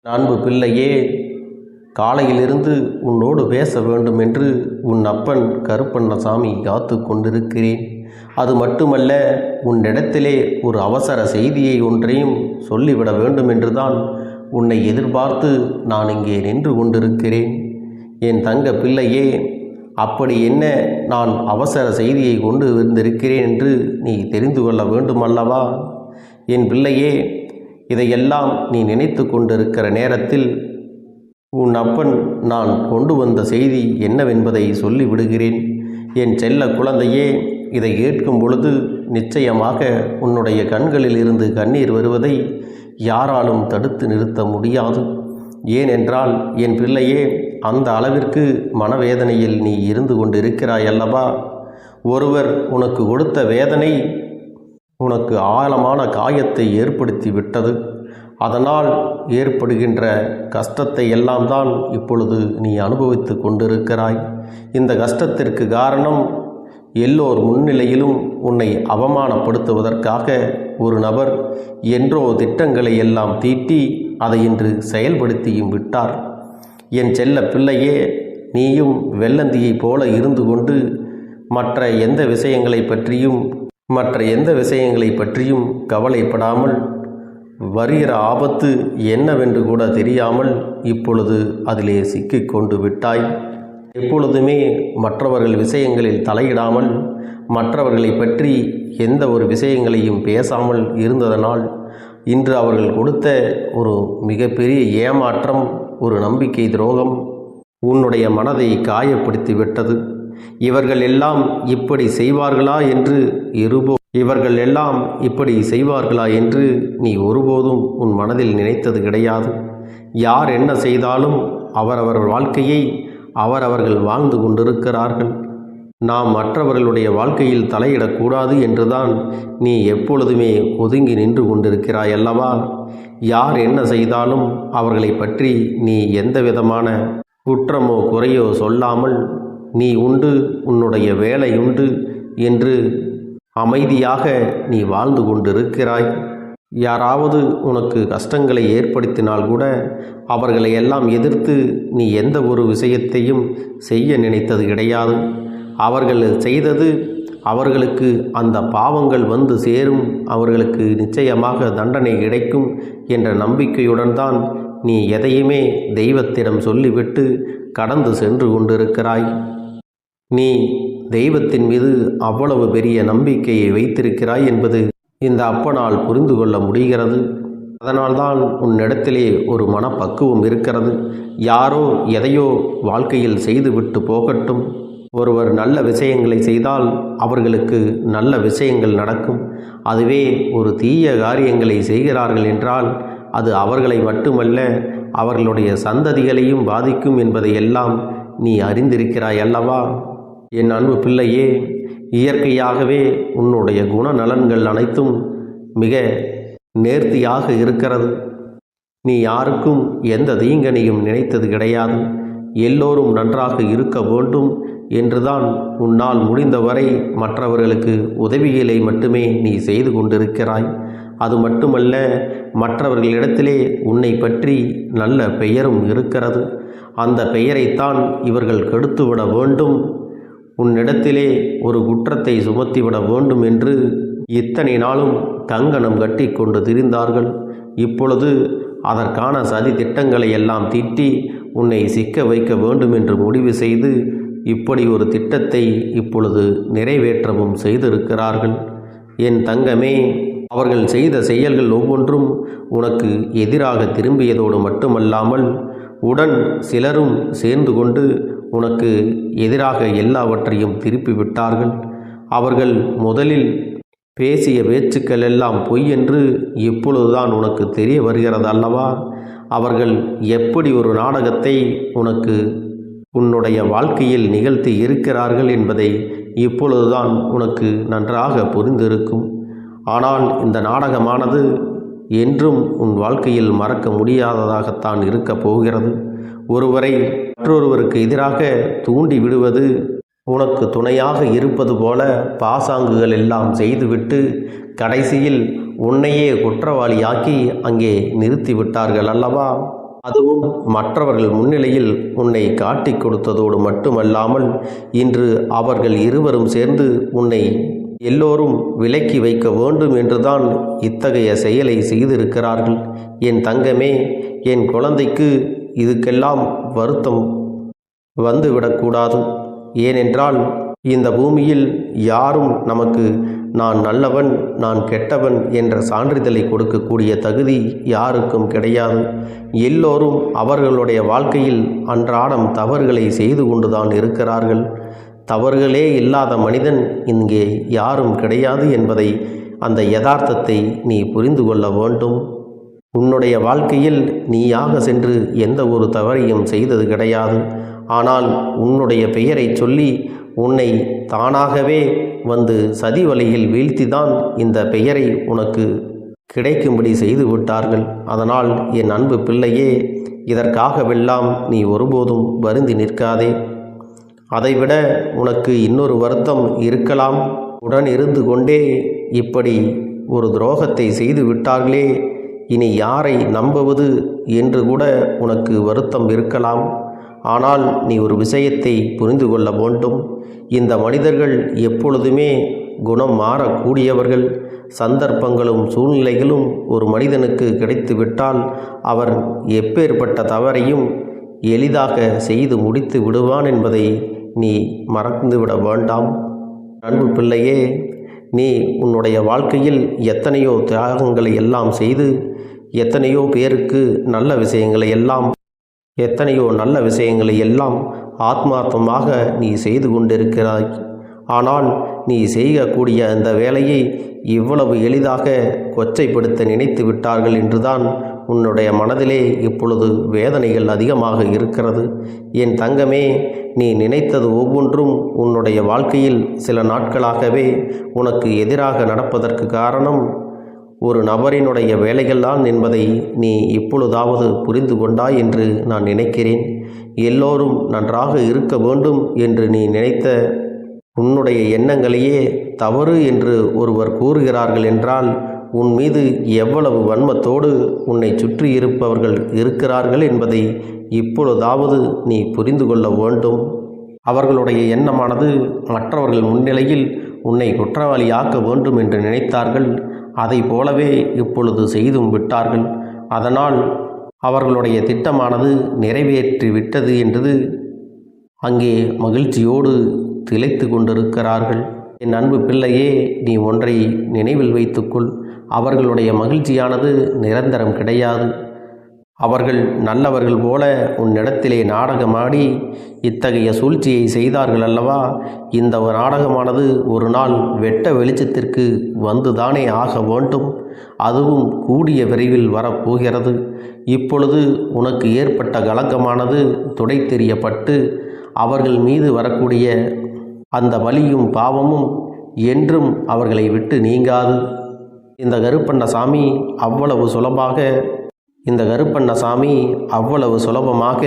அன்பு பிள்ளையே, காலையிலிருந்து உன்னோடு பேச வேண்டும் என்று உன் அப்பன் கருப்பண்ணசாமி காத்து கொண்டிருக்கிறேன். அது மட்டுமல்ல, உன்னிடத்திலே ஒரு அவசர செய்தியை ஒன்றையும் சொல்லிவிட வேண்டும் என்றுதான் உன்னை எதிர்பார்த்து நான் இங்கே நின்று கொண்டிருக்கிறேன். என் தங்க பிள்ளையே, அப்படி என்ன நான் அவசர செய்தியை கொண்டு வந்திருக்கிறேன் என்று நீ தெரிந்து கொள்ள வேண்டுமல்லவா? என் பிள்ளையே, இதையெல்லாம் நீ நினைத்து கொண்டிருக்கிற நேரத்தில் உன் அப்பன் நான் கொண்டு வந்த செய்தி என்னவென்பதை சொல்லிவிடுகிறேன். என் செல்ல குழந்தையே, இதை கேட்கும் பொழுது நிச்சயமாக உன்னுடைய கண்களில் இருந்து கண்ணீர் வருவதை யாராலும் தடுத்து நிறுத்த முடியாது. ஏனென்றால் என் பிள்ளையே, அந்த அளவிற்கு மனவேதனையில் நீ இருந்து கொண்டிருக்கிறாய் அல்லவா? ஒருவர் உனக்கு கொடுத்த வேதனை உனக்கு ஆழமான காயத்தை ஏற்படுத்தி விட்டது. அதனால் ஏற்படுகின்ற கஷ்டத்தை எல்லாம் தான் இப்பொழுது நீ அனுபவித்து கொண்டிருக்கிறாய். இந்த கஷ்டத்திற்கு காரணம் எல்லோர் முன்னிலையிலும் உன்னை அவமானப்படுத்துவதற்காக ஒரு நபர் என்றோ திட்டங்களை எல்லாம் தீட்டி அதை இன்று செயல்படுத்தியும் விட்டார். என் செல்ல பிள்ளையே, நீயும் வெள்ளந்தியைப் போல இருந்து கொண்டு மற்ற எந்த விஷயங்களை பற்றியும் கவலைப்படாமல் வருகிற ஆபத்து என்னவென்று கூட தெரியாமல் இப்பொழுது அதிலே சிக்கிக்கொண்டு விட்டாய். எப்பொழுதுமே மற்றவர்கள் விஷயங்களில் தலையிடாமல் மற்றவர்களை பற்றி எந்த ஒரு விஷயங்களையும் பேசாமல் இருந்ததனால் இன்று அவர்கள் கொடுத்த ஒரு மிகப்பெரிய ஏமாற்றம், ஒரு நம்பிக்கை துரோகம் உன்னுடைய மனதை காயப்படுத்தி விட்டது. இவர்கள் எல்லாம் இப்படி செய்வார்களா என்று நீ ஒருபோதும் உன் மனதில் நினைத்தது கிடையாது. யார் என்ன செய்தாலும் அவரவர் வாழ்க்கையை அவரவர்கள் வாழ்ந்து கொண்டிருக்கிறார்கள். நாம் மற்றவர்களுடைய வாழ்க்கையில் தலையிடக்கூடாது என்றுதான் நீ எப்பொழுதுமே ஒதுங்கி நின்று கொண்டிருக்கிறாய் அல்லவா? யார் என்ன செய்தாலும் அவர்களை பற்றி நீ எந்த விதமான குற்றமோ குறையோ சொல்லாமல் நீ உண்டு, உன்னுடைய வேலை உண்டு என்று அமைதியாக நீ வாழ்ந்து கொண்டிருக்கிறாய். யாராவது உனக்கு கஷ்டங்களை ஏற்படுத்தினால் கூட அவர்களை எல்லாம் எதிர்த்து நீ எந்த ஒரு விஷயத்தையும் செய்ய நினைத்தது கிடையாது. அவர்கள் செய்தது அவர்களுக்கு அந்த பாவங்கள் வந்து சேரும், அவர்களுக்கு நிச்சயமாக தண்டனை கிடைக்கும் என்ற நம்பிக்கையுடன் தான் நீ எதையுமே தெய்வத்திடம் சொல்லிவிட்டு கடந்து சென்று கொண்டிருக்கிறாய். நீ தெய்வத்தின் மீது அவ்வளவு பெரிய நம்பிக்கையை வைத்திருக்கிறாய் என்பது இந்த அப்பனால் புரிந்து கொள்ள முடிகிறது. அதனால்தான் உன்னிடத்திலே ஒரு மனப்பக்குவம் இருக்கிறது. யாரோ எதையோ வாழ்க்கையில் செய்துவிட்டு போகட்டும். ஒருவர் நல்ல விஷயங்களை செய்தால் அவர்களுக்கு நல்ல விஷயங்கள் நடக்கும். அதுவே ஒரு தீய காரியங்களை செய்கிறார்கள் என்றால் அது அவர்களை மட்டுமல்ல, அவர்களுடைய சந்ததிகளையும் பாதிக்கும் என்பதையெல்லாம் நீ அறிந்திருக்கிறாய் அல்லவா? என் அன்பு பிள்ளையே, இயற்கையாகவே உன்னுடைய குணநலன்கள் அனைத்தும் மிக நேர்த்தியாக இருக்கிறது. நீ யாருக்கும் எந்த தீங்கனையும் நினைத்தது கிடையாது. எல்லோரும் நன்றாக இருக்க வேண்டும் என்றுதான் உன்னால் முடிந்தவரை மற்றவர்களுக்கு உதவிகளை மட்டுமே நீ செய்து கொண்டிருக்கிறாய். அது மட்டுமல்ல, மற்றவர்களிடத்திலே உன்னை பற்றி நல்ல பெயரும் இருக்கிறது. அந்த பெயரைத்தான் இவர்கள் கெடுத்துவிட வேண்டும், உன்னிடத்திலே ஒரு குற்றத்தை சுமத்திவிட வேண்டும் என்று இத்தனை நாளும் கங்கணம் கட்டி கொண்டு திரிந்தார்கள். இப்பொழுது அதற்கான சதி திட்டங்களை எல்லாம் தீட்டி உன்னை சிக்க வைக்க வேண்டும் என்று முடிவு செய்து இப்படி ஒரு திட்டத்தை இப்பொழுது நிறைவேற்றவும் செய்திருக்கிறார்கள். என் தங்கமே, அவர்கள் செய்த செயல்கள் ஒவ்வொன்றும் உனக்கு எதிராக திரும்பியதோடு மட்டுமல்லாமல் உடன் சிலரும் சேர்ந்து கொண்டு உனக்கு எதிராக எல்லாவற்றையும் திருப்பிவிட்டார்கள். அவர்கள் முதலில் பேசிய பேச்சுக்கள் எல்லாம் பொய் என்று இப்பொழுதுதான் உனக்கு தெரிய வருகிறது அல்லவா? அவர்கள் எப்படி ஒரு நாடகத்தை உனக்கு உன்னுடைய வாழ்க்கையில் நிகழ்த்தி இருக்கிறார்கள் என்பதை இப்பொழுதுதான் உனக்கு நன்றாக புரிந்திருக்கும். ஆனால் இந்த நாடகமானது என்றும் உன் வாழ்க்கையில் மறக்க முடியாததாகத்தான் இருக்கப் போகிறது. ஒருவரை மற்றொருவருக்கு எதிராக தூண்டி விடுவது, உனக்கு துணையாக இருப்பது போல பாசாங்குகள் எல்லாம் செய்துவிட்டு கடைசியில் உன்னையே குற்றவாளியாக்கி அங்கே நிறுத்தி விட்டார்கள் அல்லவா? அதுவும் மற்றவர்கள் முன்னிலையில் உன்னை காட்டிக் கொடுத்ததோடு மட்டுமல்லாமல் இன்று அவர்கள் இருவரும் சேர்ந்து உன்னை எல்லோரும் விலக்கி வைக்க வேண்டும் என்றுதான் இத்தகைய செயலை செய்திருக்கிறார்கள். என் தங்கமே, என் குழந்தைக்கு இதுக்கெல்லாம் வருத்தம் வந்துவிடக்கூடாது. ஏனென்றால் இந்த பூமியில் யாரும் நமக்கு நான் நல்லவன் நான் கெட்டவன் என்ற சான்றிதழை கொடுக்கக்கூடிய தகுதி யாருக்கும் கிடையாது. எல்லோரும் அவர்களுடைய வாழ்க்கையில் அன்றாடம் தவறுகளை செய்து கொண்டுதான் இருக்கிறார்கள். தவறுகளே இல்லாத மனிதன் இங்கே யாரும் கிடையாது என்பதை, அந்த யதார்த்தத்தை நீ புரிந்து கொள்ள வேண்டும். உன்னுடைய வாழ்க்கையில் நீயாக சென்று எந்த ஒரு தவறையும் செய்தது கிடையாது. ஆனால் உன்னுடைய பெயரை சொல்லி உன்னை தானாகவே வந்து சதி வலையில் வீழ்த்திதான் இந்த பெயரை உனக்கு கிடைக்கும்படி செய்து விட்டார்கள். அதனால் என் அன்பு பிள்ளையே, இதற்காகவெல்லாம் நீ ஒருபோதும் வருந்தி நிற்காதே. அதைவிட உனக்கு இன்னொரு வருத்தம் இருக்கலாம். உடன் இருந்து கொண்டே இப்படி ஒரு துரோகத்தை செய்து விட்டார்களே, இனி யாரை நம்புவது என்று கூட உனக்கு வருத்தம் இருக்கலாம். ஆனால் நீ ஒரு விஷயத்தை புரிந்து கொள்ள வேண்டும். இந்த மனிதர்கள் எப்பொழுதுமே குணம் மாறக்கூடியவர்கள். சந்தர்ப்பங்களும் சூழ்நிலைகளும் ஒரு மனிதனுக்கு கிடைத்துவிட்டால் அவர் எப்பேற்பட்ட தவறையும் எளிதாக செய்து முடித்து விடுவான் என்பதை நீ மறந்துவிட வேண்டாம். அன்பு பிள்ளையே, நீ உன்னுடைய வாழ்க்கையில் எத்தனையோ தியாகங்களை எல்லாம் செய்து எத்தனையோ பேருக்கு நல்ல விஷயங்களை எல்லாம் ஆத்மார்த்தமாக நீ செய்து கொண்டிருக்கிறாய். ஆனால் நீ செய்யக்கூடிய அந்த வேலையை இவ்வளவு எளிதாக கொச்சைப்படுத்த நினைத்து விட்டார்கள் என்றுதான் உன்னுடைய மனதிலே இப்பொழுது வேதனைகள் அதிகமாக இருக்கிறது. என் தங்கமே, நீ நினைத்தது ஒவ்வொன்றும் உன்னுடைய வாழ்க்கையில் சில நாட்களாகவே உனக்கு எதிராக நடப்பதற்கு காரணம் ஒரு நபரினுடைய வேலைகள்தான் என்பதை நீ இப்பொழுதாவது புரிந்து கொண்டாய் என்று நான் நினைக்கிறேன். எல்லோரும் நன்றாக இருக்க வேண்டும் என்று நீ நினைத்த உன்னுடைய எண்ணங்களையே தவறு என்று ஒருவர் கூறுகிறார்கள் என்றால் உன் மீது எவ்வளவு வன்மத்தோடு உன்னை சுற்றி இருப்பவர்கள் இருக்கிறார்கள் என்பதை இப்பொழுதாவது நீ புரிந்து கொள்ள வேண்டும். அவர்களுடைய எண்ணமானது மற்றவர்கள் முன்னிலையில் உன்னை குற்றவாளியாக்க வேண்டும் என்று நினைத்தார்கள். அதை போலவே இப்பொழுது செய்தும் விட்டார்கள். அதனால் அவர்களுடைய திட்டமானது நிறைவேற்றி விட்டது என்று அங்கே மகிழ்ச்சியோடு திளைத்து கொண்டிருக்கிறார்கள். என் அன்பு பிள்ளையே, நீ ஒன்றை நினைவில் வைத்துக்கொள். அவர்களுடைய மகிழ்ச்சியானது நிரந்தரம் கிடையாது. அவர்கள் நல்லவர்கள் போல உன்னிடத்திலே நாடகமாடி இத்தகைய சூழ்ச்சியை செய்தார்கள் அல்லவா? இந்த நாடகமானது ஒரு நாள் வெட்ட வெளிச்சத்திற்கு வந்துதானே ஆக வேண்டும். அதுவும் கூடிய விரைவில் வரப்போகிறது. இப்பொழுது உனக்கு ஏற்பட்ட கலக்கமானது துடை தெரியப்பட்டு அவர்கள் மீது வரக்கூடிய அந்த வலியும் பாவமும் என்றும் அவர்களை விட்டு நீங்காது. இந்த கருப்பண்ணசாமி அவ்வளவு சுலபமாக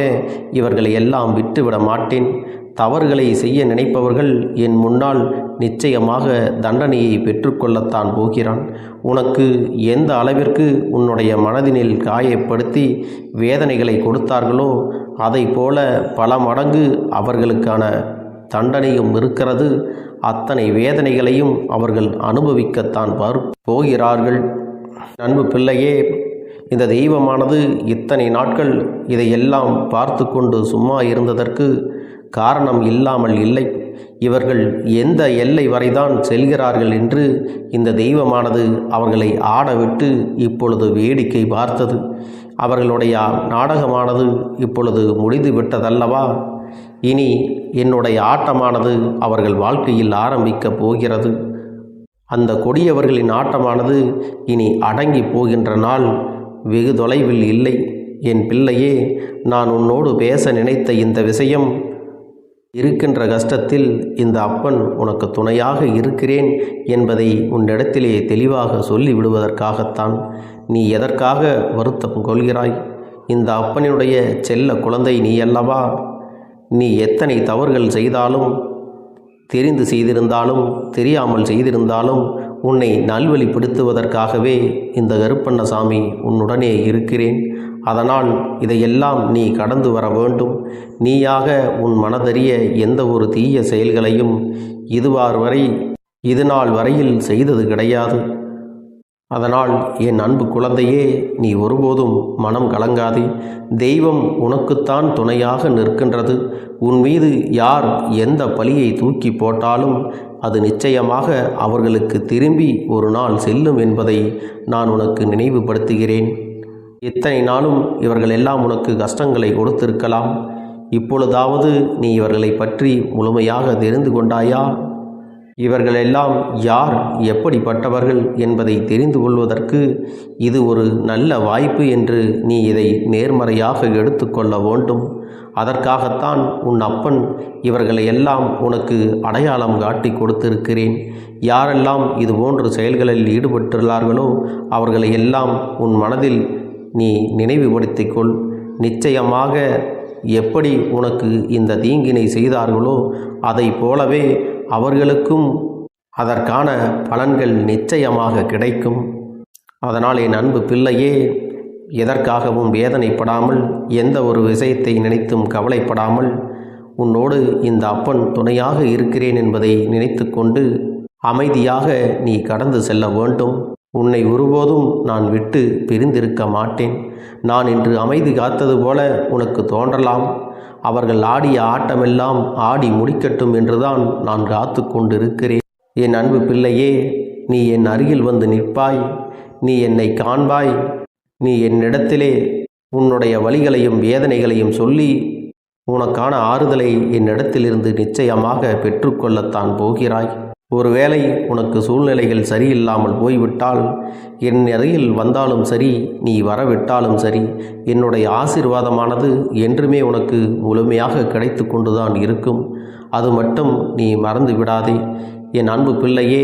இவர்களை எல்லாம் விட்டுவிட மாட்டேன். தவறுகளை செய்ய நினைப்பவர்கள் என் முன்னால் நிச்சயமாக தண்டனையை பெற்றுக்கொள்ளத்தான் போகிறான். உனக்கு எந்த அளவிற்கு உன்னுடைய மனதினில் காயப்படுத்தி வேதனைகளை கொடுத்தார்களோ அதை போல பல மடங்கு அவர்களுக்கான தண்டனையும் இருக்கிறது. அத்தனை வேதனைகளையும் அவர்கள் அனுபவிக்கத்தான் போகிறார்கள். அன்பு பிள்ளையே, இந்த தெய்வமானது இத்தனை நாட்கள் இதையெல்லாம் பார்த்து கொண்டு சும்மா இருந்ததற்கு காரணம் இல்லாமல் இல்லை. இவர்கள் எந்த எல்லை வரைதான் செல்கிறார்கள் என்று இந்த தெய்வமானது அவர்களை ஆடவிட்டு இப்பொழுது வேடிக்கை பார்த்தது. அவர்களுடைய நாடகமானது இப்பொழுது முடிந்து விட்டதல்லவா? இனி என்னுடைய ஆட்டமானது அவர்கள் வாழ்க்கையில் ஆரம்பிக்கப் போகிறது. அந்த கொடியவர்களின் ஆட்டமானது இனி அடங்கி போகின்ற நாள் வெகு தொலைவில் இல்லை. என் பிள்ளையே, நான் உன்னோடு பேச நினைத்த இந்த விஷயம், இருக்கின்ற கஷ்டத்தில் இந்த அப்பன் உனக்கு துணையாக இருக்கிறேன் என்பதை உன்னிடத்திலே தெளிவாக சொல்லிவிடுவதற்காகத்தான். நீ எதற்காக வருத்தம் கொள்கிறாய்? இந்த அப்பனினுடைய செல்ல குழந்தை நீ அல்லவா? நீ எத்தனை தவறுகள் செய்தாலும், தெரிந்து செய்திருந்தாலும் தெரியாமல் செய்திருந்தாலும் உன்னை நல்வழிப்படுத்துவதற்காகவே இந்த கருப்பண்ணசாமி உன்னுடனே இருக்கிறேன். அதனால் இதையெல்லாம் நீ கடந்து வர வேண்டும். நீயாக உன் மனதறிய எந்த ஒரு தீய செயல்களையும் இது நாள் வரையில் செய்தது கிடையாது. அதனால் என் அன்பு குழந்தையே, நீ ஒருபோதும் மனம் கலங்காதே. தெய்வம் உனக்குத்தான் துணையாக நிற்கின்றது. உன் மீது யார் எந்த பழியை தூக்கி போட்டாலும் அது நிச்சயமாக அவர்களுக்கு திரும்பி ஒரு நாள் செல்லும் என்பதை நான் உனக்கு நினைவுபடுத்துகிறேன். இத்தனை நாளும் இவர்கள் எல்லாம் உனக்கு கஷ்டங்களை கொடுத்திருக்கலாம். இப்பொழுதாவது நீ இவர்களை பற்றி முழுமையாக தெரிந்து கொண்டாயா? இவர்களெல்லாம் யார், எப்படிப்பட்டவர்கள் என்பதை தெரிந்து கொள்வதற்கு இது ஒரு நல்ல வாய்ப்பு என்று நீ இதை நேர்மறையாக எடுத்துக்கொள்ள வேண்டும். அதற்காகத்தான் உன் அப்பன் இவர்களை எல்லாம் உனக்கு அடையாளம் காட்டி கொடுத்திருக்கிறேன். யாரெல்லாம் இதுபோன்ற செயல்களில் ஈடுபட்டுள்ளார்களோ அவர்களை எல்லாம் உன் மனதில் நீ நினைவுபடுத்திக்கொள். நிச்சயமாக எப்படி உனக்கு இந்த தீங்கினை செய்தார்களோ அதை போலவே அவர்களுக்கும் அதற்கான பலன்கள் நிச்சயமாக கிடைக்கும். அதனால் என் அன்பு பிள்ளையே, எதற்காகவும் வேதனைப்படாமல், எந்த ஒரு விஷயத்தை நினைத்தும் கவலைப்படாமல், உன்னோடு இந்த அப்பன் துணையாக இருக்கிறேன் என்பதை நினைத்து கொண்டு அமைதியாக நீ கடந்து செல்ல வேண்டும். உன்னை ஒருபோதும் நான் விட்டு பிரிந்திருக்க மாட்டேன். நான் இன்று அமைதி காத்தது போல உனக்கு தோன்றலாம். அவர்கள் ஆடிய ஆட்டமெல்லாம் ஆடி முடிக்கட்டும் என்றுதான் நான் காத்து கொண்டிருக்கிறேன். என் அன்பு பிள்ளையே, நீ என் அருகில் வந்து நிற்பாய். நீ என்னை காண்பாய். நீ என்னிடத்திலே உன்னுடைய வலிகளையும் வேதனைகளையும் சொல்லி உனக்கான ஆறுதலை என்னிடத்திலிருந்து நிச்சயமாக பெற்றுக்கொள்ளத்தான் போகிறாய். ஒருவேளை உனக்கு சூழ்நிலைகள் சரியில்லாமல் போய்விட்டால், என் அருகில் வந்தாலும் சரி, நீ வரவிட்டாலும் சரி, என்னுடைய ஆசீர்வாதமானது என்றுமே உனக்கு முழுமையாக கிடைத்து கொண்டுதான் இருக்கும். அது மட்டும் நீ மறந்து விடாதே. என் அன்பு பிள்ளையே,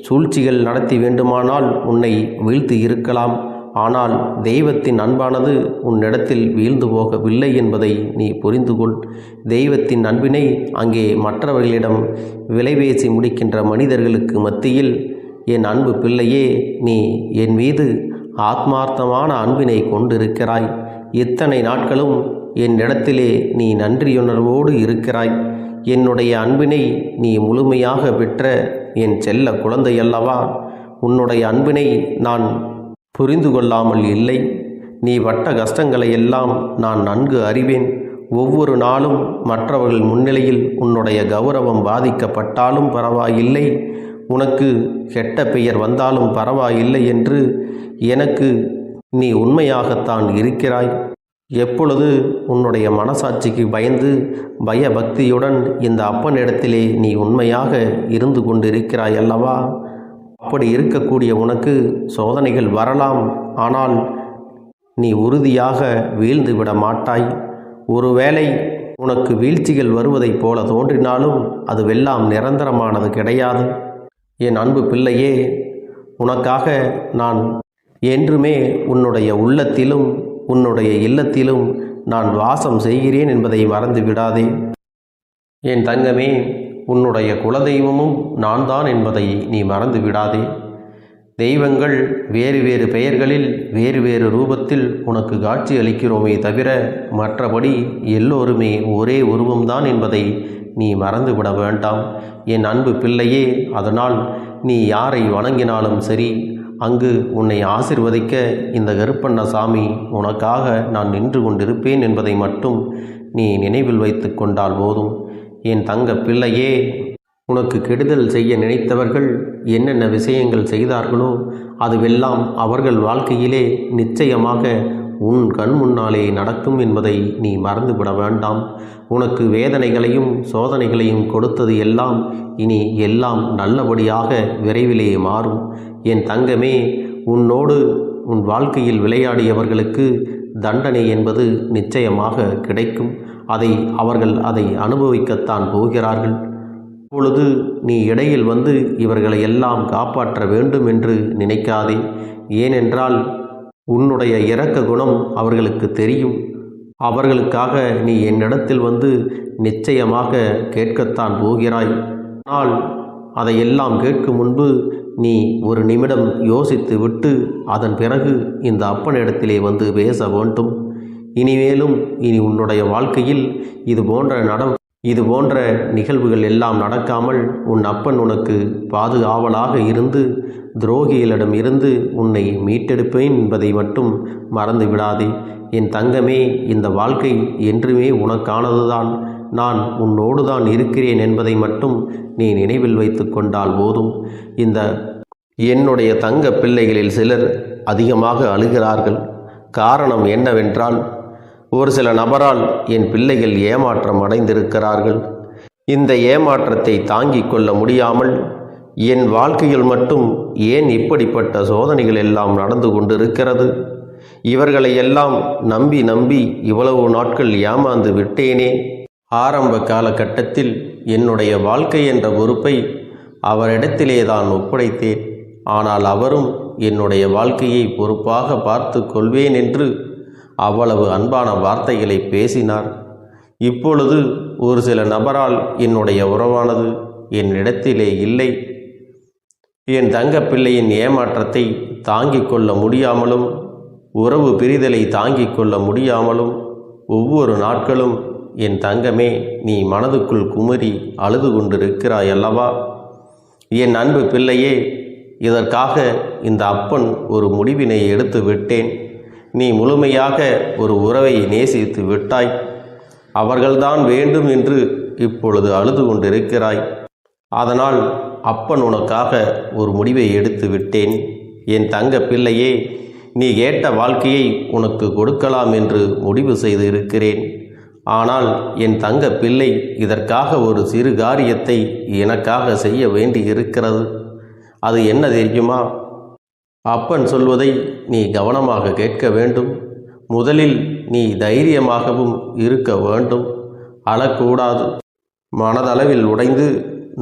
சூழ்ச்சிகள் நடத்தி வேண்டுமானால் உன்னை வீழ்த்தி இருக்கலாம். ஆனால் தெய்வத்தின் அன்பானது உன்னிடத்தில் வீழ்ந்து போகவில்லை என்பதை நீ புரிந்து கொள். தெய்வத்தின் அன்பினை அங்கே மற்றவர்களிடம் விலைபேசி முடிக்கின்ற மனிதர்களுக்கு மத்தியில் என் அன்பு பிள்ளையே, நீ என் மீது ஆத்மார்த்தமான அன்பினை கொண்டிருக்கிறாய். இத்தனை நாட்களும் என்னிடத்திலே நீ நன்றியுணர்வோடு இருக்கிறாய். என்னுடைய அன்பினை நீ முழுமையாக பெற்ற என் செல்ல குழந்தையல்லவா. உன்னுடைய அன்பினை நான் புரிந்து கொள்ளாமல் இல்லை. நீ பட்ட கஷ்டங்களை எல்லாம் நான் நன்கு அறிவேன். ஒவ்வொரு நாளும் மற்றவர்கள் முன்னிலையில் உன்னுடைய கௌரவம் பாதிக்கப்பட்டாலும் பரவாயில்லை, உனக்கு கெட்ட பெயர் வந்தாலும் பரவாயில்லை என்று எனக்கு நீ உண்மையாகத்தான் இருக்கிறாய். எப்பொழுது உன்னுடைய மனசாட்சிக்கு பயந்து பயபக்தியுடன் இந்த அப்பனிடத்திலே நீ உண்மையாக இருந்து கொண்டிருக்கிறாய் அல்லவா? அப்படி இருக்கக்கூடிய உனக்கு சோதனைகள் வரலாம். ஆனால் நீ உறுதியாக வீழ்ந்து விட மாட்டாய். ஒருவேளை உனக்கு வீழ்ச்சிகள் வருவதைப் போல தோன்றினாலும் அதுவெல்லாம் நிரந்தரமானது கிடையாது. என் அன்பு பிள்ளையே, உனக்காக நான் என்றுமே உன்னுடைய உள்ளத்திலும் உன்னுடைய இல்லத்திலும் நான் வாசம் செய்கிறேன் என்பதை மறந்து விடாதே. என் தங்கமே, உன்னுடைய குலதெய்வமும் நான் தான் என்பதை நீ மறந்து விடாதே. தெய்வங்கள் வேறு வேறு பெயர்களில் வேறு வேறு ரூபத்தில் உனக்கு காட்சி அளிக்கிறோமே தவிர மற்றபடி எல்லோருமே ஒரே உருவம்தான் என்பதை நீ மறந்துவிட வேண்டாம் என் அன்பு பிள்ளையே. அதனால் நீ யாரை வணங்கினாலும் சரி, அங்கு உன்னை ஆசிர்வதிக்க இந்த கருப்பண்ணசாமி உனக்காக நான் நின்று கொண்டிருப்பேன் என்பதை மட்டும் நீ நினைவில் வைத்து கொண்டால் போதும். என் தங்க பிள்ளையே, உனக்கு கெடுதல் செய்ய நினைத்தவர்கள் என்னென்ன விஷயங்கள் செய்தார்களோ அதுவெல்லாம் அவர்கள் வாழ்க்கையிலே நிச்சயமாக உன் கண் முன்னாலே நடக்கும் என்பதை நீ மறந்துவிட வேண்டாம். உனக்கு வேதனைகளையும் சோதனைகளையும் கொடுத்தது எல்லாம் இனி எல்லாம் நல்லபடியாக விரைவிலே மாறும். என் தங்கமே, உன்னோடு உன் வாழ்க்கையில் விளையாடியவர்களுக்கு தண்டனை என்பது நிச்சயமாக கிடைக்கும். அவர்கள் அதை அனுபவிக்கத்தான் போகிறார்கள். இப்பொழுது நீ இடையில் வந்து இவர்களை எல்லாம் காப்பாற்ற வேண்டும் என்று நினைக்காதே. ஏனென்றால் உன்னுடைய இரக்க குணம் அவர்களுக்கு தெரியும். அவர்களுக்காக நீ என்னிடத்தில் வந்து நிச்சயமாக கேட்கத்தான் போகிறாய். ஆனால் அதையெல்லாம் கேட்கும் முன்பு நீ ஒரு நிமிடம் யோசித்து விட்டு அதன் பிறகு இந்த அப்பனிடத்திலே வந்து பேச வேண்டும். இனிமேலும் இனி உன்னுடைய வாழ்க்கையில் இது போன்ற நிகழ்வுகள் எல்லாம் நடக்காமல் உன் அப்பன் உனக்கு பாதுகாவலாக இருந்து துரோகிகளிடம் இருந்து உன்னை மீட்டெடுப்பேன் என்பதை மட்டும் மறந்து விடாதே. என் தங்கமே, இந்த வாழ்க்கை என்றுமே உனக்கானதுதான். நான் உன்னோடு தான் இருக்கிறேன் என்பதை மட்டும் நீ நினைவில் வைத்து கொண்டால் போதும். என்னுடைய தங்க பிள்ளைகளில் சிலர் அதிகமாக அழுகிறார்கள். காரணம் என்னவென்றால், ஒரு சில நபரால் என் பிள்ளைகள் ஏமாற்றம் அடைந்திருக்கிறார்கள். இந்த ஏமாற்றத்தை தாங்கிக் கொள்ள முடியாமல் என் வாழ்க்கையில் மட்டும் ஏன் இப்படிப்பட்ட சோதனைகள் எல்லாம் நடந்து கொண்டிருக்கிறது? இவர்களை எல்லாம் நம்பி நம்பி இவ்வளவு நாட்கள் ஏமாந்து விட்டேனே. ஆரம்ப காலகட்டத்தில் என்னுடைய வாழ்க்கை என்ற பொறுப்பை அவரிடத்திலே தான் ஒப்படைத்தேன். ஆனால் அவரும் என்னுடைய வாழ்க்கையை பொறுப்பாக பார்த்து கொள்வேன் என்று அவ்வளவு அன்பான வார்த்தைகளை பேசினார். இப்பொழுது ஒரு சில நபரால் என்னுடைய உறவானது என்னிடத்திலே இல்லை. என் தங்க பிள்ளையின் ஏமாற்றத்தை தாங்கிக் கொள்ள முடியாமலும் உறவு பிரிதலை தாங்கிக் கொள்ள முடியாமலும் ஒவ்வொரு நாட்களும் என் தங்கமே, நீ மனதுக்குள் குமரி அழுது கொண்டிருக்கிறாய் அல்லவா? என் அன்பு பிள்ளையே, இதற்காக இந்த அப்பன் ஒரு முடிவினை எடுத்து விட்டேன். நீ முழுமையாக ஒரு உறவை நேசித்து விட்டாய். அவர்கள்தான் வேண்டும் என்று இப்பொழுது அழுது கொண்டிருக்கிறாய். அதனால் அப்பன் உனக்காக ஒரு முடிவை எடுத்து விட்டேன். என் தங்க பிள்ளையே, நீ கேட்ட வாழ்க்கையை உனக்கு கொடுக்கலாம் என்று முடிவு செய்து இருக்கிறேன். ஆனால் என் தங்க பிள்ளை, இதற்காக ஒரு சிறு காரியத்தை எனக்காக செய்ய வேண்டி இருக்கிறது. அது என்ன தெரியுமா? அப்பன் சொல்வதை நீ கவனமாக கேட்க வேண்டும். முதலில் நீ தைரியமாகவும் இருக்க வேண்டும். அழக்கூடாது. மனதளவில் உடைந்து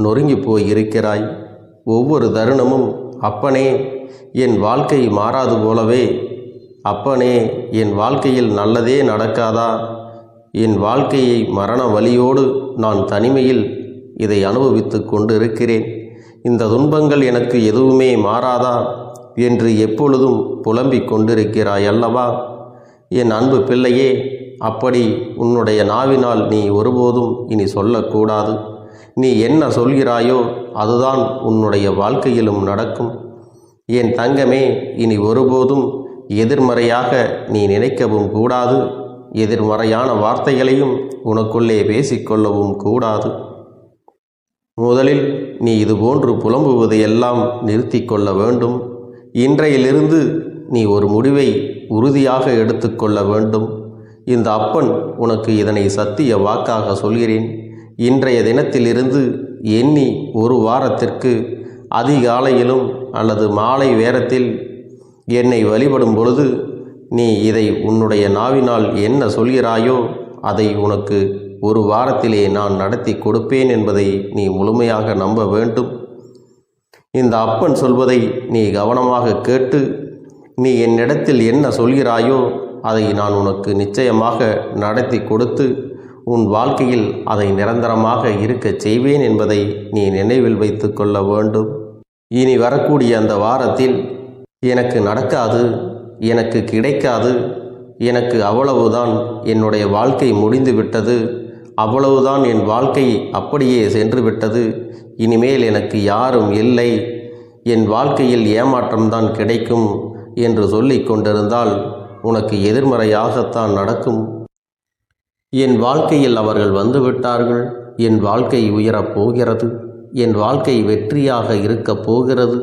நொறுங்கி போய் இருக்கிறாய். ஒவ்வொரு தருணமும் அப்பனே, என் வாழ்க்கை மாறாது போலவே, அப்பனே, என் வாழ்க்கையில் நல்லதே நடக்காதா? என் வாழ்க்கையை மரண வலியோடு நான் தனிமையில் இதை அனுபவித்து கொண்டு இருக்கிறேன். இந்த துன்பங்கள் எனக்கு எதுவுமே மாறாதா என்று எப்பொழுதும் புலம்பிக் கொண்டிருக்கிறாய் அல்லவா? என் அன்பு பிள்ளையே, அப்படி உன்னுடைய நாவினால் நீ ஒருபோதும் இனி சொல்லக்கூடாது. நீ என்ன சொல்கிறாயோ அதுதான் உன்னுடைய வாழ்க்கையிலும் நடக்கும். என் தங்கமே, இனி ஒருபோதும் எதிர்மறையாக நீ நினைக்கவும் கூடாது. எதிர்மறையான வார்த்தைகளையும் உனக்குள்ளே பேசிக்கொள்ளவும் கூடாது. முதலில் நீ இதுபோன்று புலம்புவதையெல்லாம் நிறுத்தி கொள்ள வேண்டும். இன்றையிலிருந்து நீ ஒரு முடிவை உறுதியாக எடுத்துக்கொள்ள வேண்டும். இந்த அப்பன் உனக்கு இதனை சத்திய வாக்காக சொல்கிறேன். இன்றைய தினத்திலிருந்து எண்ணி ஒரு வாரத்திற்கு அதிகாலையிலும் அல்லது மாலை நேரத்தில் என்னை வழிபடும் பொழுது நீ இதை உன்னுடைய நாவினால் என்ன சொல்கிறாயோ அதை உனக்கு ஒரு வாரத்திலே நான் நடத்தி கொடுப்பேன் என்பதை நீ முழுமையாக நம்ப வேண்டும். இந்த அப்பன் சொல்வதை நீ கவனமாக கேட்டு நீ என்னிடத்தில் என்ன சொல்கிறாயோ அதை நான் உனக்கு நிச்சயமாக நடத்தி கொடுத்து உன் வாழ்க்கையில் அதை நிரந்தரமாக இருக்கச் செய்வேன் என்பதை நீ நினைவில் வைத்து கொள்ள வேண்டும். இனி வரக்கூடிய அந்த வாரத்தில் எனக்கு நடக்காது, எனக்கு கிடைக்காது, எனக்கு அவ்வளவுதான், என்னுடைய வாழ்க்கை முடிந்து விட்டது, அவ்வளவுதான், என் வாழ்க்கை அப்படியே சென்று விட்டது, இனிமேல் எனக்கு யாரும் இல்லை, என் வாழ்க்கையில் ஏமாற்றம்தான் கிடைக்கும் என்று சொல்லிக் கொண்டிருந்தால் உனக்கு எதிர்மறையாகத்தான் நடக்கும். என் வாழ்க்கையில் அவர்கள் வந்துவிட்டார்கள். என் வாழ்க்கை உயரப் போகிறது. என் வாழ்க்கை வெற்றியாக இருக்கப் போகிறது.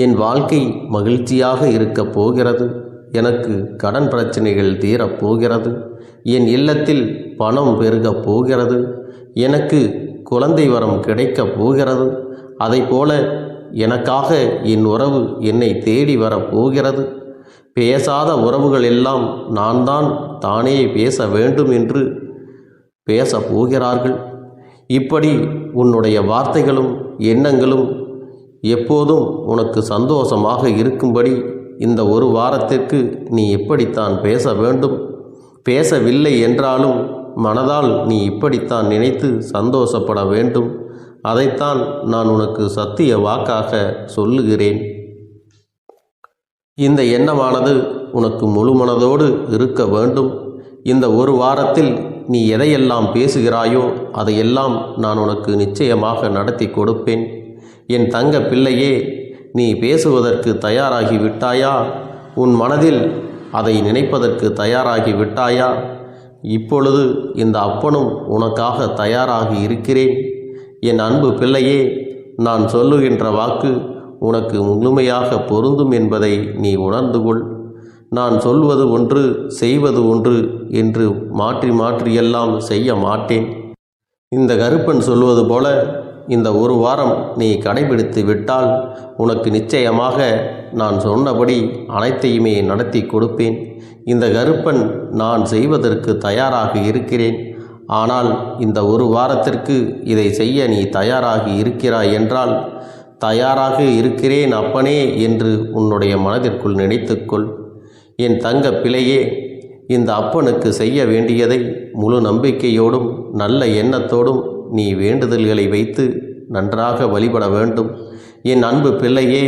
என் வாழ்க்கை மகிழ்ச்சியாக இருக்கப் போகிறது. எனக்கு கடன் பிரச்சனைகள் தீரப்போகிறது. என் இல்லத்தில் பணம் பெருகப் போகிறது. எனக்கு குழந்தை வரம் கிடைக்கப் போகிறது. அதைப்போல எனக்காக என் உறவு என்னை தேடி வரப்போகிறது. பேசாத உறவுகள் எல்லாம் நான் தான் தானே பேச வேண்டும் என்று பேசப் போகிறார்கள். இப்படி உன்னுடைய வார்த்தைகளும் எண்ணங்களும் எப்போதும் உனக்கு சந்தோஷமாக இருக்கும்படி இந்த ஒரு வாரத்திற்கு நீ எப்படித்தான் பேச வேண்டும். பேசவில்லை என்றாலும் மனதால் நீ இப்படித்தான் நினைத்து சந்தோஷப்பட வேண்டும். அதைத்தான் நான் உனக்கு சத்திய வாக்காக சொல்லுகிறேன். இந்த எண்ணமானது உனக்கு முழு மனதோடு இருக்க வேண்டும். இந்த ஒரு வாரத்தில் நீ எதையெல்லாம் பேசுகிறாயோ அதையெல்லாம் நான் உனக்கு நிச்சயமாக நடத்தி கொடுப்பேன். என் தங்க பிள்ளையே, நீ பேசுவதற்கு தயாராகி விட்டாயா? உன் மனதில் அதை நினைப்பதற்கு தயாராகி விட்டாயா? இப்பொழுது இந்த அப்பனும் உனக்காக தயாராகி இருக்கிறேன். என் அன்பு பிள்ளையே, நான் சொல்லுகின்ற வாக்கு உனக்கு முழுமையாக பொருந்தும் என்பதை நீ உணர்ந்து கொள். நான் சொல்வது ஒன்று செய்வது ஒன்று என்று மாற்றி மாற்றியெல்லாம் செய்ய மாட்டேன். இந்த கருப்பன் சொல்வது போல இந்த ஒரு வாரம் நீ கடைபிடித்து விட்டால் உனக்கு நிச்சயமாக நான் சொன்னபடி அனைத்தையுமே நடத்தி கொடுப்பேன். இந்த கருப்பன் நான் செய்வதற்கு தயாராக இருக்கிறேன். ஆனால் இந்த ஒரு வாரத்திற்கு இதை செய்ய நீ தயாராகி இருக்கிறாய் என்றால், தயாராக இருக்கிறேன் அப்பனே என்று உன்னுடைய மனதிற்குள் நினைத்துக்கொள். என் தங்க பிள்ளையே, இந்த அப்பனுக்கு செய்ய வேண்டியதை முழு நம்பிக்கையோடும் நல்ல எண்ணத்தோடும் நீ வேண்டுதல்களை வைத்து நன்றாக வழிபட வேண்டும். என் அன்பு பிள்ளையே,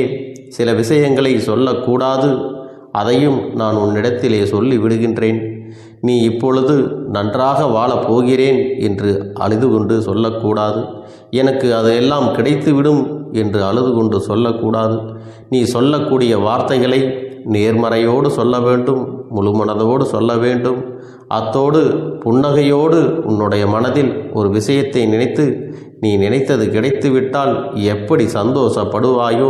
சில விஷயங்களை சொல்லக்கூடாது, அதையும் நான் உன்னிடத்திலே சொல்லி விடுகின்றேன். நீ இப்பொழுது நன்றாக வாழப் போகிறேன் என்று அழுது கொண்டு சொல்லக்கூடாது. எனக்கு அதையெல்லாம் கிடைத்துவிடும் என்று அழுது கொண்டு சொல்லக்கூடாது. நீ சொல்லக்கூடிய வார்த்தைகளை நேர்மறையோடு சொல்ல வேண்டும், முழு மனதோடு சொல்ல வேண்டும். அத்தோடு புன்னகையோடு உன்னுடைய மனதில் ஒரு விஷயத்தை நினைத்து நீ நினைத்தது கிடைத்துவிட்டால் எப்படி சந்தோஷப்படுவாயோ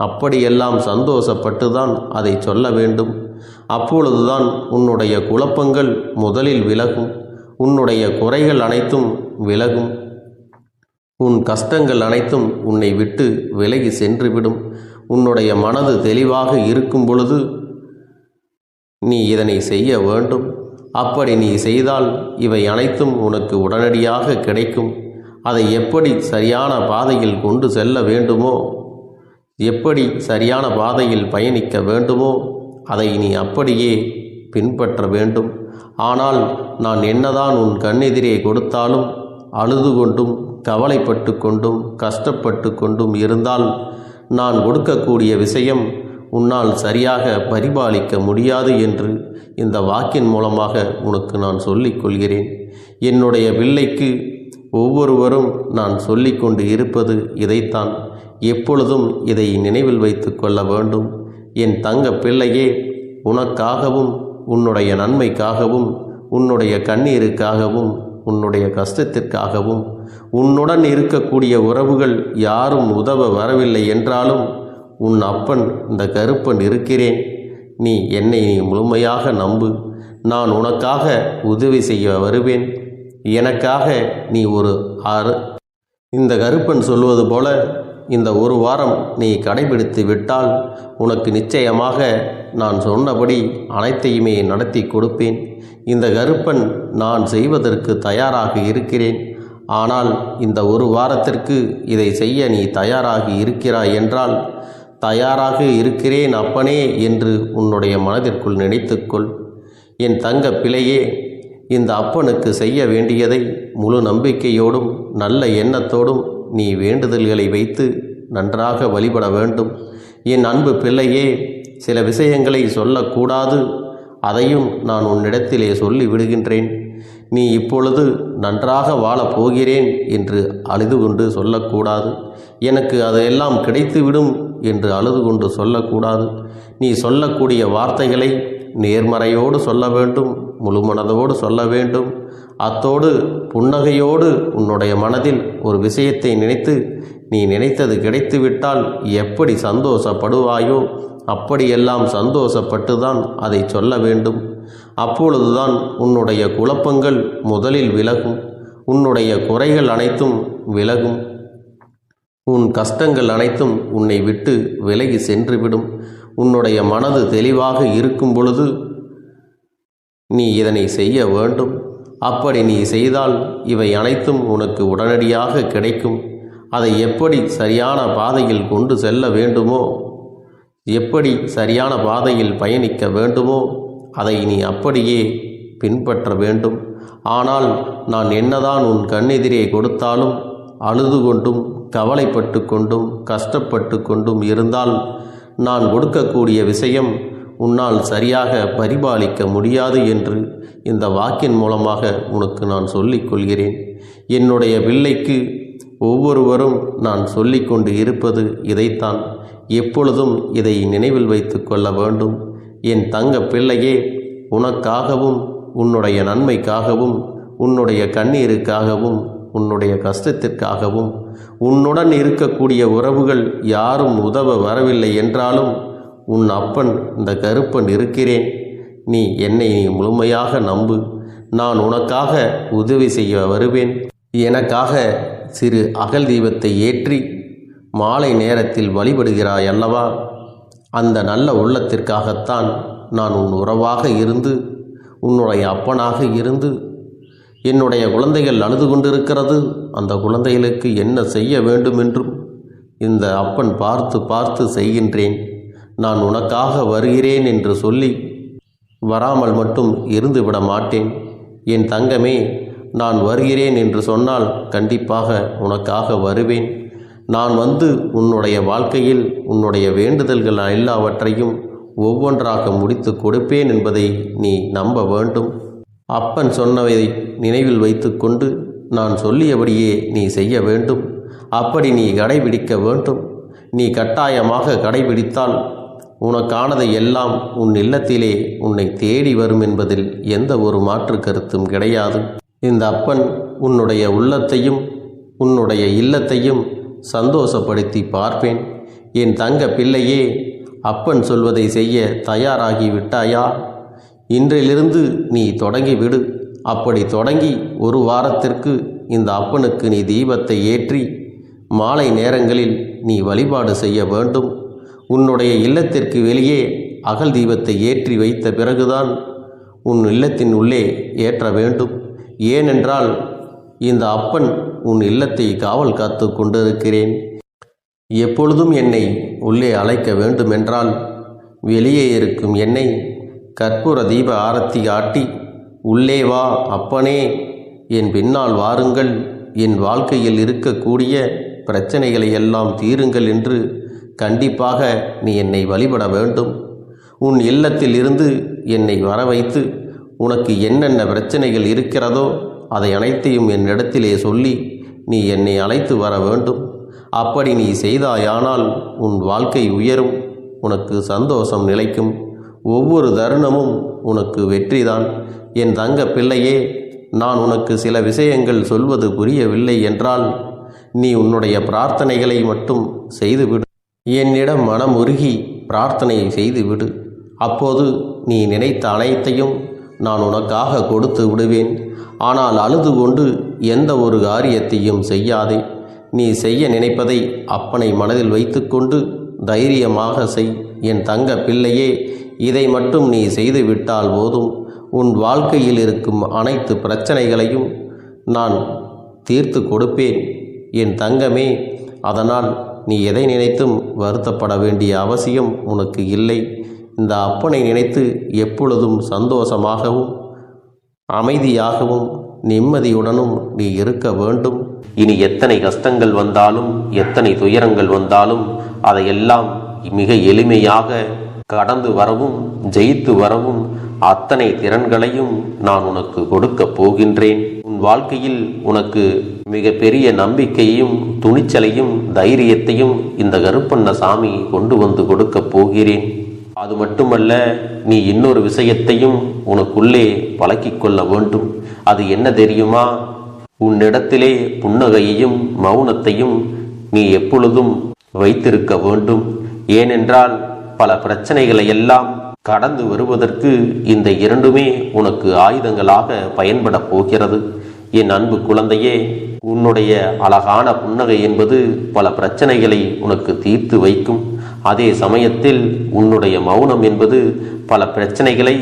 அப்படியெல்லாம் சந்தோஷப்பட்டுதான் அதை சொல்ல வேண்டும். அப்பொழுதுதான் உன்னுடைய குழப்பங்கள் முதலில் விலகும், உன்னுடைய குறைகள் அனைத்தும் விலகும், உன் கஷ்டங்கள் அனைத்தும் உன்னை விட்டு விலகி சென்றுவிடும். உன்னுடைய மனது தெளிவாக இருக்கும் பொழுது நீ இதனை செய்ய வேண்டும். அப்படி நீ செய்தால் இவை அனைத்தும் உனக்கு உடனடியாக கிடைக்கும். அதை எப்படி சரியான பாதையில் கொண்டு செல்ல வேண்டுமோ, எப்படி சரியான பாதையில் பயணிக்க வேண்டுமோ அதை நீ அப்படியே பின்பற்ற வேண்டும். ஆனால் நான் என்னதான் உன் கண்ணெதிரே கொடுத்தாலும் அழுது கொண்டும் கவலைப்பட்டு கொண்டும் கஷ்டப்பட்டு கொண்டும் இருந்தால் நான் கொடுக்கக்கூடிய விஷயம் உன்னால் சரியாக பரிபாலிக்க முடியாது என்று இந்த வாக்கின் மூலமாக உனக்கு நான் சொல்லிக் கொள்கிறேன். என்னுடைய பிள்ளைக்கு ஒவ்வொருவரும் நான் சொல்லிக்கொண்டு இருப்பது இதைத்தான். எப்பொழுதும் இதை நினைவில் வைத்து கொள்ள வேண்டும். என் தங்க பிள்ளையே, உனக்காகவும் உன்னுடைய நன்மைக்காகவும் உன்னுடைய கண்ணீருக்காகவும் உன்னுடைய கஷ்டத்திற்காகவும் உன்னுடன் இருக்கக்கூடிய உறவுகள் யாரும் உதவ வரவில்லை என்றாலும் உன் அப்பன் இந்த கருப்பன் இருக்கிறேன். நீ என்னை முழுமையாக நம்பு. நான் உனக்காக உதவி செய்ய வருவேன். எனக்காக நீ இந்த கருப்பன் சொல்வது போல இந்த ஒரு வாரம் நீ கடைபிடித்து விட்டால் உனக்கு நிச்சயமாக நான் சொன்னபடி அனைத்தையுமே நடத்தி கொடுப்பேன். இந்த கருப்பன் நான் செய்வதற்கு தயாராக இருக்கிறேன். ஆனால் இந்த ஒரு வாரத்திற்கு இதை செய்ய நீ தயாராகி இருக்கிறாய் என்றால், தயாராக இருக்கிறேன் அப்பனே என்று உன்னுடைய மனதிற்குள் நினைத்துக்கொள். என் தங்க பிள்ளையே, இந்த அப்பனுக்கு செய்ய வேண்டியதை முழு நம்பிக்கையோடும் நல்ல எண்ணத்தோடும் நீ வேண்டுதல்களை வைத்து நன்றாக வழிபட வேண்டும். என் அன்பு பிள்ளையே, சில விஷயங்களை சொல்லக்கூடாது, அதையும் நான் உன்னிடத்திலே சொல்லி விடுகின்றேன். நீ இப்பொழுது நன்றாக வாழப் போகிறேன் என்று அழுது கொண்டு சொல்லக்கூடாது. எனக்கு அதையெல்லாம் கிடைத்துவிடும் என்று அழுது கொண்டு சொல்லக்கூடாது. நீ சொல்லக்கூடிய வார்த்தைகளை நேர்மறையோடு சொல்ல வேண்டும், முழு மனதோடு சொல்ல வேண்டும். அத்தோடு புன்னகையோடு உன்னுடைய மனதில் ஒரு விஷயத்தை நினைத்து நீ நினைத்தது கிடைத்துவிட்டால் எப்படி சந்தோஷப்படுவாயோ அப்படியெல்லாம் சந்தோஷப்பட்டுதான் அதை சொல்ல வேண்டும். அப்பொழுதுதான் உன்னுடைய குழப்பங்கள் முதலில் விலகும், உன்னுடைய குறைகள் அனைத்தும் விலகும், உன் கஷ்டங்கள் அனைத்தும் உன்னை விட்டு விலகி சென்றுவிடும். உன்னுடைய மனது தெளிவாக இருக்கும் பொழுது நீ இதனை செய்ய வேண்டும். அப்படி நீ செய்தால் இவை அனைத்தும் உனக்கு உடனடியாக கிடைக்கும். அதை எப்படி சரியான பாதையில் கொண்டு செல்ல வேண்டுமோ, எப்படி சரியான பாதையில் பயணிக்க வேண்டுமோ அதை நீ அப்படியே பின்பற்ற வேண்டும். ஆனால் நான் என்னதான் உன் கண்ணெதிரே கொடுத்தாலும் அழுது கொண்டும் கவலைப்பட்டு கொண்டும் கஷ்டப்பட்டு கொண்டும் இருந்தால் நான் கொடுக்கக்கூடிய விஷயம் உன்னால் சரியாக பரிபாலிக்க முடியாது என்று இந்த வாக்கின் மூலமாக உனக்கு நான் சொல்லிக் கொள்கிறேன். என்னுடைய பிள்ளைக்கு ஒவ்வொருவரும் நான் சொல்லிக்கொண்டு இருப்பது இதைத்தான். எப்பொழுதும் இதை நினைவில் வைத்து கொள்ள வேண்டும். என் தங்க பிள்ளையே, உனக்காகவும் உன்னுடைய நன்மைக்காகவும் உன்னுடைய கண்ணீருக்காகவும் உன்னுடைய கஷ்டத்திற்காகவும் உன்னுடன் இருக்கக்கூடிய உறவுகள் யாரும் உதவ வரவில்லை என்றாலும் உன் அப்பன் இந்த கருப்பன் இருக்கிறேன். நீ என்னை முழுமையாக நம்பு. நான் உனக்காக உதவி செய்ய வருவேன். எனக்காக சிறு அகல் தீபத்தை ஏற்றி மாலை நேரத்தில் வழிபடுகிறாய் அல்லவா? அந்த நல்ல உள்ளத்திற்காகத்தான் நான் உன் உறவாக இருந்து உன்னுடைய அப்பனாக இருந்து என்னுடைய குழந்தைகள் அழுது கொண்டிருக்கிறது, அந்த குழந்தைகளுக்கு என்ன செய்ய வேண்டும் என்றும் இந்த அப்பன் பார்த்து பார்த்து செய்கின்றேன். நான் உனக்காக வருகிறேன் என்று சொல்லி வராமல் மட்டும் இருந்துவிட மாட்டேன். என் தங்கமே, நான் வருகிறேன் என்று சொன்னால் கண்டிப்பாக உனக்காக வருவேன். நான் வந்து உன்னுடைய வாழ்க்கையில் உன்னுடைய வேண்டுதல்கள் எல்லாவற்றையும் ஒவ்வொன்றாக முடித்து கொடுப்பேன் என்பதை நீ நம்ப வேண்டும். அப்பன் சொன்னதை நினைவில் வைத்து கொண்டு நான் சொல்லியபடியே நீ செய்ய வேண்டும். அப்படி நீ கடைபிடிக்க வேண்டும். நீ கட்டாயமாக கடைபிடித்தால் உனக்கானதை எல்லாம் உன் இல்லத்திலே உன்னை தேடி வரும் என்பதில் எந்த ஒரு மாற்று கருத்தும் கிடையாது. இந்த அப்பன் உன்னுடைய உள்ளத்தையும் உன்னுடைய இல்லத்தையும் சந்தோஷப்படுத்தி பார்ப்பேன். என் தங்க பிள்ளையே, அப்பன் சொல்வதை செய்ய தயாராகி விட்டாயா? இன்றிலிருந்து நீ தொடங்கிவிடு. அப்படி தொடங்கி ஒரு வாரத்திற்கு இந்த அப்பனுக்கு நீ தீபத்தை ஏற்றி மாலை நேரங்களில் நீ வழிபாடு செய்ய வேண்டும். உன்னுடைய இல்லத்திற்கு வெளியே அகல் தீபத்தை ஏற்றி வைத்த பிறகுதான் உன் இல்லத்தின் உள்ளே ஏற்ற வேண்டும். ஏனென்றால் இந்த அப்பன் உன் இல்லத்தை காவல் காத்து கொண்டிருக்கிறேன். எப்பொழுதும் என்னை உள்ளே அழைக்க வேண்டுமென்றால் வெளியே இருக்கும் என்னை கற்பூர தீப ஆரத்தி காட்டி உள்ளே வா அப்பனே, என் பின்னால் வாருங்கள், என் வாழ்க்கையில் இருக்கக்கூடிய பிரச்சனைகளை எல்லாம் தீருங்கள் என்று கண்டிப்பாக நீ என்னை வழிபட வேண்டும். உன் இல்லத்தில் இருந்து என்னை வர வைத்து உனக்கு என்னென்ன பிரச்சனைகள் இருக்கிறதோ அதை அனைத்தையும் என்னிடத்திலே சொல்லி நீ என்னை அழைத்து வர வேண்டும். அப்படி நீ செய்தாயானால் உன் வாழ்க்கை உயரும், உனக்கு சந்தோஷம் நிலைக்கும். ஒவ்வொரு தருணமும் உனக்கு வெற்றிதான். என் தங்க பிள்ளையே, நான் உனக்கு சில விஷயங்கள் சொல்வது புரியவில்லை என்றால் நீ உன்னுடைய பிரார்த்தனைகளை மட்டும் செய்துவிடு. என்னிடம் மனம் உருகி பிரார்த்தனை செய்துவிடு. அப்போது நீ நினைத்த அனைத்தையும் நான் உனக்காக கொடுத்து விடுவேன். ஆனால் அழுது கொண்டு எந்த ஒரு காரியத்தையும் செய்யாதே. நீ செய்ய நினைப்பதை அப்பனை மனதில் வைத்துக்கொண்டு தைரியமாக செய். என் தங்க பிள்ளையே, இதை மட்டும் நீ செய்துவிட்டால் போதும். உன் வாழ்க்கையில் இருக்கும் அனைத்து பிரச்சனைகளையும் நான் தீர்த்து கொடுப்பேன் என் தங்கமே. அதனால் நீ எதை நினைத்தும் வருத்தப்பட வேண்டிய அவசியம் உனக்கு இல்லை. இந்த அப்பனை நினைத்து எப்பொழுதும் சந்தோஷமாகவும் அமைதியாகவும் நிம்மதியுடனும் நீ இருக்க வேண்டும். இனி எத்தனை கஷ்டங்கள் வந்தாலும் எத்தனை துயரங்கள் வந்தாலும் அதையெல்லாம் மிக எளிமையாக கடந்து வரவும் ஜெயித்து வரவும் அத்தனை திறன்களையும் நான் உனக்கு கொடுக்க போகின்றேன். உன் வாழ்க்கையில் உனக்கு மிக பெரிய நம்பிக்கையையும் துணிச்சலையும் தைரியத்தையும் இந்த கருப்பண்ணசாமி கொண்டு வந்து கொடுக்க போகிறேன். அது மட்டுமல்ல, நீ இன்னொரு விஷயத்தையும் உனக்குள்ளே பழக்கிக் கொள்ள வேண்டும். அது என்ன தெரியுமா? உன்னிடத்திலே புன்னகையையும் மௌனத்தையும் நீ எப்பொழுதும் வைத்திருக்க வேண்டும். ஏனென்றால் பல பிரச்சனைகளை எல்லாம் கடந்து வருவதற்கு இந்த இரண்டுமே உனக்கு ஆயுதங்களாக பயன்பட போகிறது. என் அன்பு குழந்தையே, உன்னுடைய அழகான புன்னகை என்பது பல பிரச்சனைகளை உனக்கு தீர்த்து வைக்கும். அதே சமயத்தில் உன்னுடைய மௌனம் என்பது பல பிரச்சனைகளை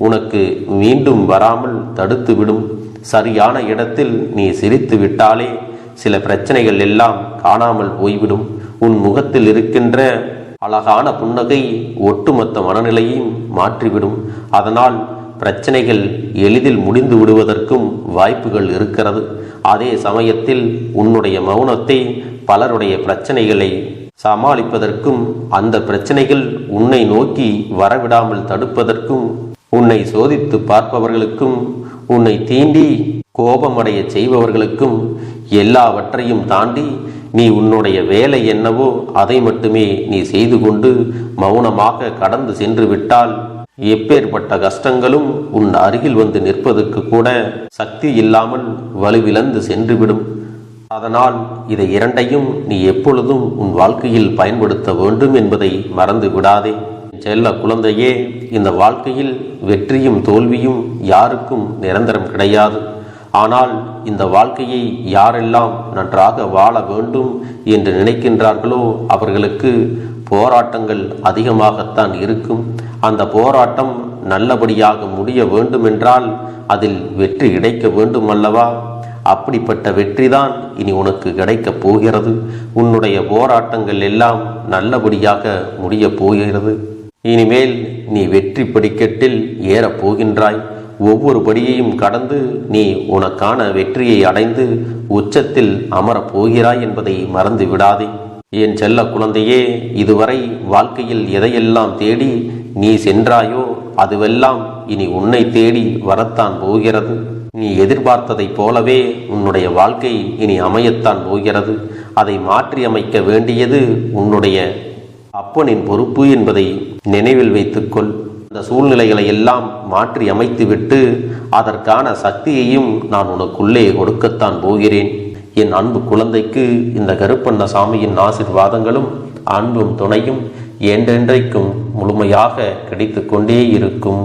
உனக்கு மீண்டும் வராமல் தடுத்து விடும். சரியான இடத்தில் நீ சிரித்து விட்டாலே சில பிரச்சனைகள் எல்லாம் காணாமல் போய்விடும். உன் முகத்தில் இருக்கின்ற அழகான புன்னகை ஒட்டுமொத்த மனநிலையையும் மாற்றிவிடும். அதனால் பிரச்சனைகள் எளிதில் முடிந்து விடுவதற்கும் வாய்ப்புகள் இருக்கிறது. அதே சமயத்தில் உன்னுடைய மௌனத்தை பலருடைய பிரச்சனைகளை சமாளிப்பதற்கும், அந்த பிரச்சனைகள் உன்னை நோக்கி வரவிடாமல் தடுப்பதற்கும், உன்னை சோதித்து பார்ப்பவர்களுக்கும், உன்னை தீண்டி கோபமடைய செய்பவர்களுக்கும் எல்லாவற்றையும் தாண்டி நீ உன்னுடைய வேலை என்னவோ அதை மட்டுமே நீ செய்து கொண்டு மௌனமாக கடந்து சென்று விட்டால் எப்பேற்பட்ட கஷ்டங்களும் உன் அருகில் வந்து நிற்பதற்கு கூட சக்தி இல்லாமல் வலுவிழந்து சென்றுவிடும். அதனால் இதை இரண்டையும் நீ எப்பொழுதும் உன் வாழ்க்கையில் பயன்படுத்த வேண்டும் என்பதை மறந்து விடாதே. செல்ல குழந்தையே, இந்த வாழ்க்கையில் வெற்றியும் தோல்வியும் யாருக்கும் நிரந்தரம் கிடையாது. ஆனால் இந்த வாழ்க்கையை யாரெல்லாம் நன்றாக வாழ வேண்டும் என்று நினைக்கின்றார்களோ அவர்களுக்கு போராட்டங்கள் அதிகமாகத்தான் இருக்கும். அந்த போராட்டம் நல்லபடியாக முடிய வேண்டுமென்றால் அதில் வெற்றி கிடைக்க வேண்டும் அல்லவா? அப்படிப்பட்ட வெற்றிதான் இனி உனக்கு கிடைக்கப் போகிறது. உன்னுடைய போராட்டங்கள் எல்லாம் நல்லபடியாக முடியப் போகிறது. இனிமேல் நீ வெற்றி படிக்கட்டில் ஏறப் போகின்றாய். ஒவ்வொரு படியையும் கடந்து நீ உனக்கான வெற்றியை அடைந்து உச்சத்தில் அமரப் போகிறாய் என்பதை மறந்து விடாதே. என் செல்ல குழந்தையே, இதுவரை வாழ்க்கையில் எதையெல்லாம் தேடி நீ சென்றாயோ அதுவெல்லாம் இனி உன்னை தேடி வரத்தான் போகிறது. நீ எதிர்பார்த்ததைப் போலவே உன்னுடைய வாழ்க்கை இனி அமையத்தான் போகிறது. அதை மாற்றி அமைக்க வேண்டியது உன்னுடைய அப்பனின் பொறுப்பு என்பதை நினைவில் வைத்துக்கொள். அந்த சூழ்நிலைகளை எல்லாம் மாற்றி அமைத்துவிட்டு அதற்கான சக்தியையும் நான் உனக்குள்ளே கொடுக்கத்தான் போகிறேன். என் அன்பு குழந்தைக்கு இந்த கருப்பண்ணசாமியின் ஆசீர்வாதங்களும் அன்பும் துணையும் என்றென்றைக்கும் முழுமையாக கிடைத்து கொண்டே இருக்கும்.